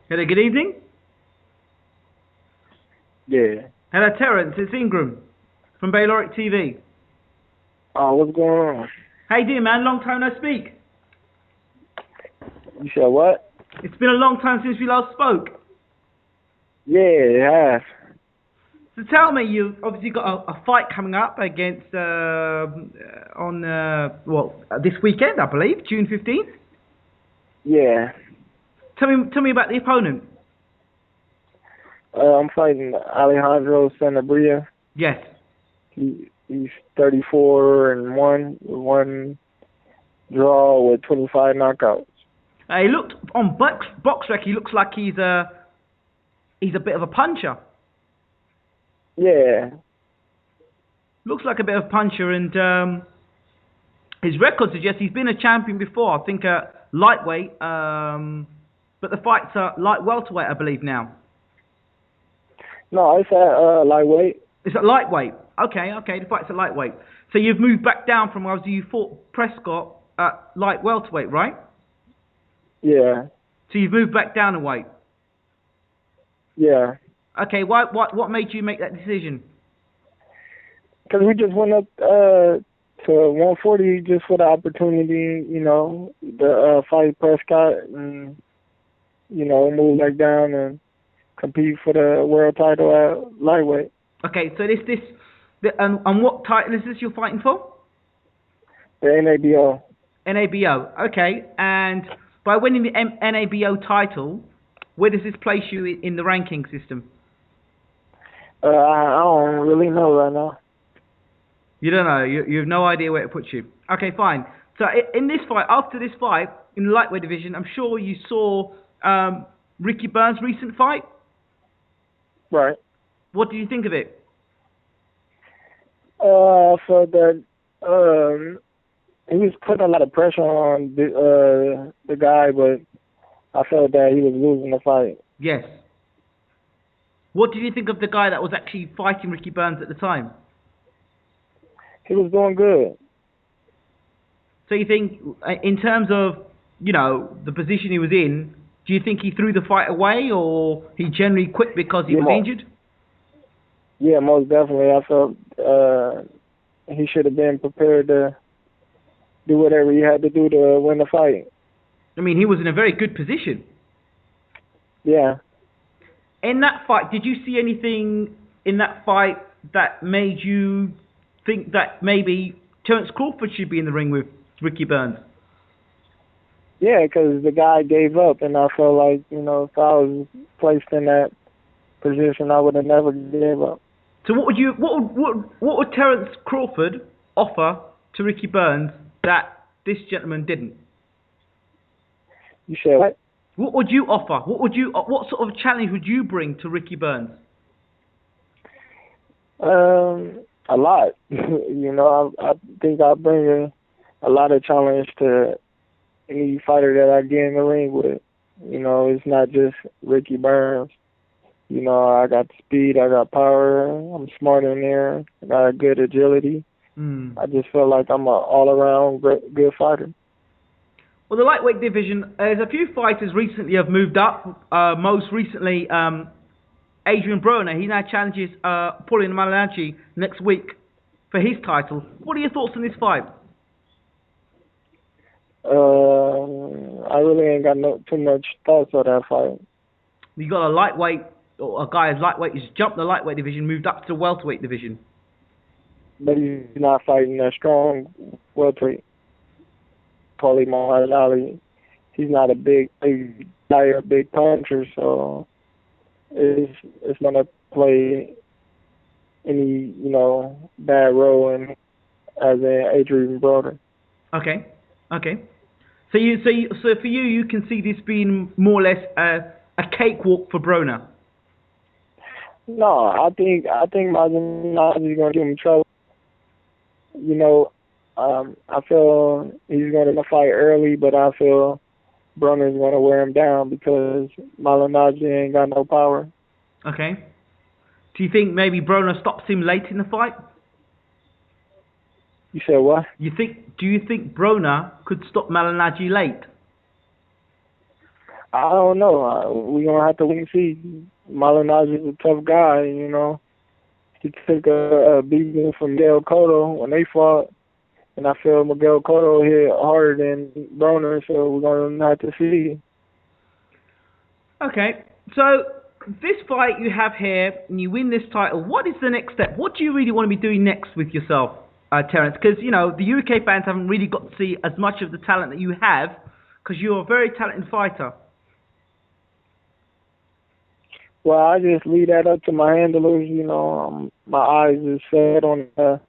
Hello, good evening. Yeah. Hello, Terence. It's Ingram from Bayloric TV. Oh, what's going on? How you doing, man? Long time no speak. You said what? It's been a long time since we last spoke. Yeah, it has. So tell me, you've obviously got a fight coming up against this weekend, I believe, June 15th. Yeah. Tell me about the opponent. I'm fighting Alejandro Sanabria. Yes. He's 34-1, one draw with 25 knockouts. He looked on BoxRec. He looks like he's a bit of a puncher. Yeah. Looks like a bit of a puncher, and his record suggests he's been a champion before. I think lightweight, but the fights are light welterweight, I believe now. No, it's at lightweight. It's at lightweight. Okay. The fight's at lightweight. So you've moved back down from obviously you fought Prescott at light welterweight, right? Yeah. So you've moved back down a weight. Yeah. Okay. What made you make that decision? Because we just went up to 140 just for the opportunity, to fight Prescott and, move back down and compete for the world title at lightweight. Okay, so and what title is this you're fighting for? The NABO. NABO, okay. And by winning the NABO title, where does this place you in the ranking system? I don't really know right now. You don't know. You have no idea where it puts you. Okay, fine. So in this fight, after this fight, in the lightweight division, I'm sure you saw Ricky Burns' recent fight. Right. What do you think of it? I felt that he was putting a lot of pressure on the guy, but I felt that he was losing the fight. Yes. What did you think of the guy that was actually fighting Ricky Burns at the time? He was doing good. So you think, in terms of, the position he was in, do you think he threw the fight away, or he generally quit because he was injured? Yeah, most definitely. I felt he should have been prepared to do whatever he had to do to win the fight. I mean, he was in a very good position. Yeah. In that fight, did you see anything in that fight that made you think that maybe Terence Crawford should be in the ring with Ricky Burns? Yeah, because the guy gave up, and I felt like, if I was placed in that position, I would have never gave up. So what would Terence Crawford offer to Ricky Burns that this gentleman didn't? You said what? What would you offer? What sort of challenge would you bring to Ricky Burns? A lot. I think I bring a lot of challenge to any fighter that I get in the ring with. It's not just Ricky Burns. I got speed, I got power, I'm smart in there, I got a good agility. I just feel like I'm an all-around good fighter. Well, the lightweight division, there's a few fighters recently have moved up. Most recently, Adrian Broner. He now challenges Malignaggi next week for his title. What are your thoughts on this fight? I really ain't got too much thoughts on that fight. You got a lightweight, or a guy as lightweight who's jumped the lightweight division, moved up to the welterweight division. But he's not fighting a strong welterweight. Malignaggi. He's not a big player, a big puncher, so it's gonna play any bad role in as an Adrian Broner. Okay. So for you can see this being more or less a cakewalk for Broner. No, I think Malignaggi is gonna give him trouble. I feel he's going to fight early, but I feel Broner's going to wear him down because Malignaggi ain't got no power. Okay. Do you think maybe Broner stops him late in the fight? You said what? Do you think Broner could stop Malignaggi late? I don't know. We gonna have to wait and see. Malignaggi is a tough guy, you know. He took a beating from Miguel Cotto when they fought, and I feel Miguel Cotto hit harder than Broner, so we're gonna have to see. Okay, so this fight you have here, and you win this title. What is the next step? What do you really want to be doing next with yourself, Terence? Because you know the UK fans haven't really got to see as much of the talent that you have, because you're a very talented fighter. Well, I just leave that up to my handlers. You know, my eyes is set on a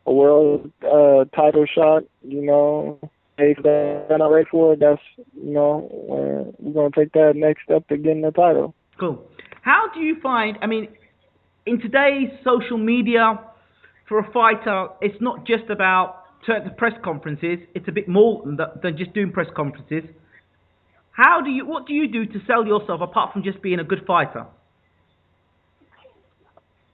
world title shot. You know, if they're not ready for it, that's, you know, we're gonna take that next step to getting the title. Cool. How do you find? I mean, in today's social media, for a fighter, it's not just about certain press conferences. It's a bit more than just doing press conferences. What do you do to sell yourself apart from just being a good fighter?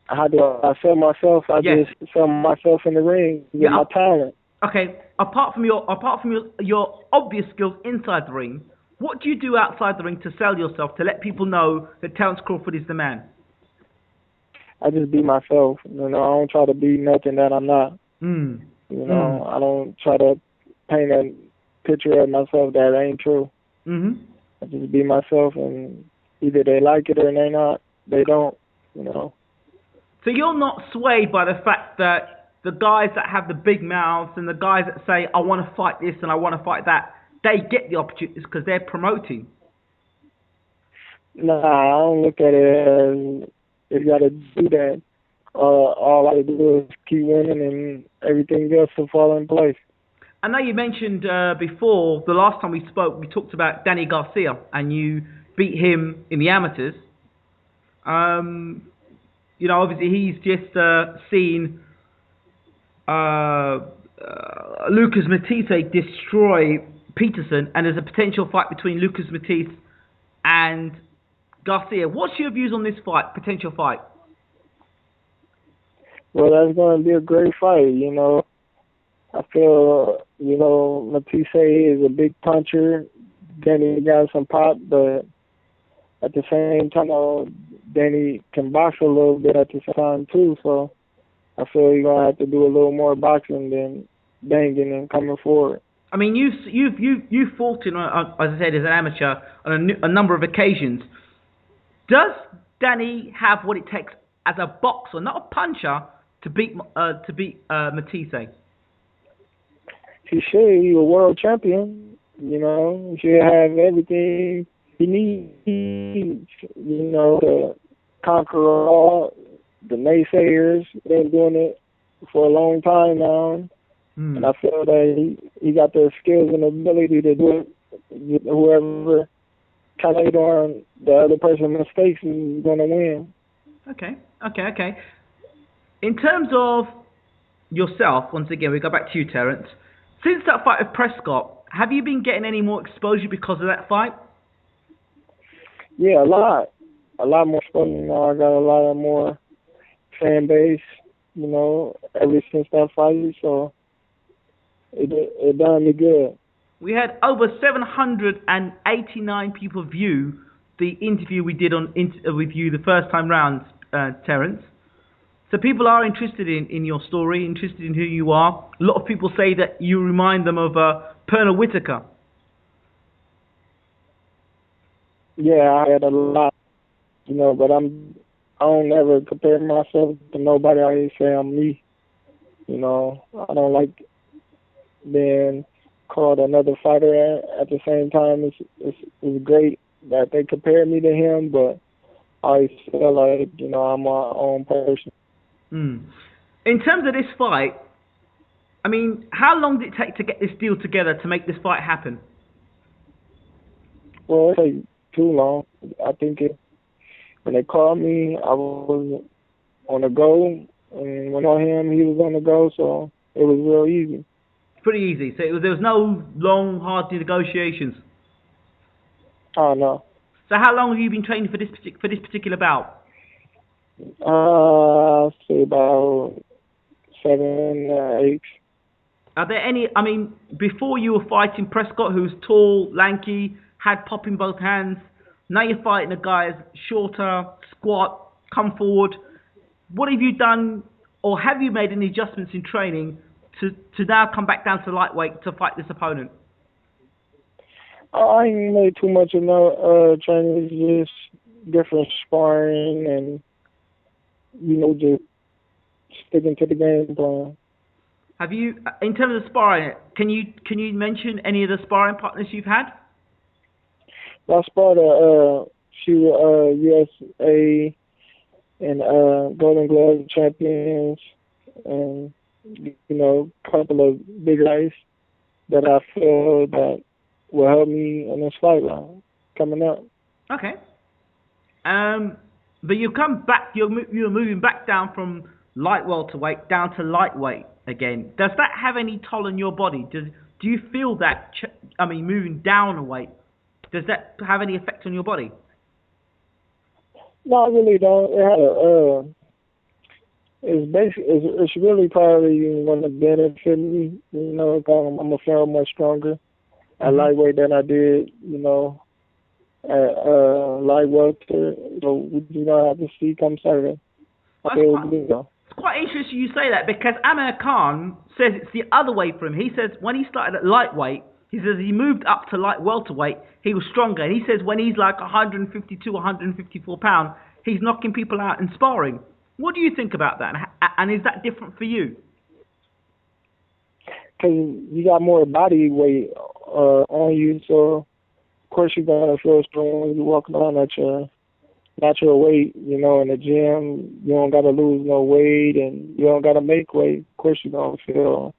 How do I sell myself? I Yes. just sell myself in the ring with my talent. Okay. Apart from your obvious skills inside the ring, what do you do outside the ring to sell yourself, to let people know that Terence Crawford is the man? I just be myself. You know, I don't try to be nothing that I'm not. You know, I don't try to paint a picture of myself that ain't true. I just be myself, and either they like it or they don't, you know. So you're not swayed by the fact that the guys that have the big mouths and the guys that say, I want to fight this and I want to fight that, they get the opportunities because they're promoting. Nah, I don't look at it as if you got to do that. All I do is keep winning, and everything else will fall in place. I know you mentioned before, the last time we spoke, we talked about Danny Garcia, and you beat him in the amateurs. You know, obviously he's just seen Lucas Matisse destroy Peterson, and there's a potential fight between Lucas Matisse and Garcia. What's your views on this fight, potential fight? Well, that's going to be a great fight, you know. I feel, you know, Matisse is a big puncher. Danny got some pop, but at the same time, Danny can box a little bit at the same time, too. So I feel he's going to have to do a little more boxing than banging and coming forward. I mean, you've fought in, as I said, as an amateur on a number of occasions. Does Danny have what it takes as a boxer, not a puncher, to beat Matisse? He should. He's a world champion. You know, he should have everything he needs. You know, to conquer all the naysayers. Been doing it for a long time now, and I feel that he got the skills and ability to do it. Whoever calculate on the other person's mistakes is going to win. Okay. In terms of yourself, once again, we go back to you, Terence. Since that fight with Prescott, have you been getting any more exposure because of that fight? Yeah, a lot more exposure. You know, I got a lot of more fan base, you know, ever since that fight, so it done me good. We had over 789 people view the interview we did with you the first time round, Terence. So people are interested in your story, interested in who you are. A lot of people say that you remind them of Pernell Whitaker. Yeah, I had a lot, you know, but I don't ever compare myself to nobody. I always say I'm me. You know, I don't like being called another fighter. At the same time, it's great that they compare me to him, but I always feel like, you know, I'm my own person. In terms of this fight, I mean, how long did it take to get this deal together to make this fight happen? Well, it didn't take too long. I think when they called me, I was on the go, and when I him, he was on the go, so it was real easy. Pretty easy. So there was no long, hard negotiations. Oh no. So how long have you been training for this particular bout? I'll say about 7 8. Are there any? I mean, before you were fighting Prescott, who's tall, lanky, had pop in both hands. Now you're fighting a guy as shorter, squat, come forward. What have you done, or have you made any adjustments in training to now come back down to lightweight to fight this opponent? I ain't made too much of no training. It's just different sparring and, just sticking to the game plan. Have you, in terms of sparring, can you mention any of the sparring partners you've had? I sparred a few USA and Golden Glove champions, and a couple of big guys that I feel that will help me in this fight line coming up. Okay. But you come back. You're moving back down from light welterweight down to lightweight again. Does that have any toll on your body? Do you feel that? Moving down a weight, does that have any effect on your body? No, I really don't. It's really probably going to benefit me. I'm gonna feel much stronger at lightweight than I did. At light welter. So I have to see come Saturday. It's quite interesting you say that, because Aamir Khan says it's the other way for him. He says when he started at lightweight, he says he moved up to light welterweight, he was stronger. And he says when he's like 152, 154 pounds, he's knocking people out in sparring. What do you think about that? And is that different for you? Because you got more body weight on you, so of course you're going to feel strong when you're walking around at your natural weight, in the gym. You don't got to lose no weight and you don't got to make weight. Of course you're going to feel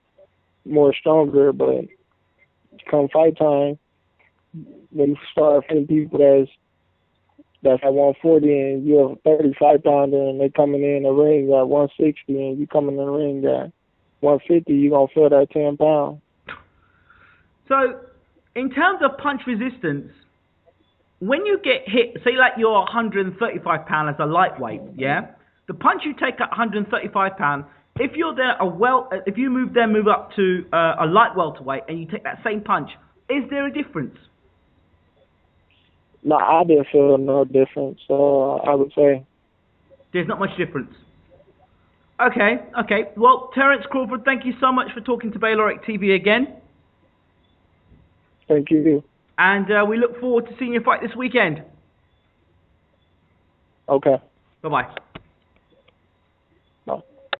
more stronger, but come fight time, when you start fighting people that's at 140 and you're a 35-pounder and they coming in the ring at 160 and you coming in the ring at 150, you're going to feel that 10 pounds. So, in terms of punch resistance, when you get hit, say like you're 135 pounds as a lightweight, yeah? The punch you take at 135 pounds, if you're there if you move up to a light welterweight and you take that same punch, is there a difference? No, I didn't feel no difference. So I would say there's not much difference. Okay. Well, Terence Crawford, thank you so much for talking to Bayloric TV again. Thank you. And we look forward to seeing you fight this weekend. Okay. Bye-bye.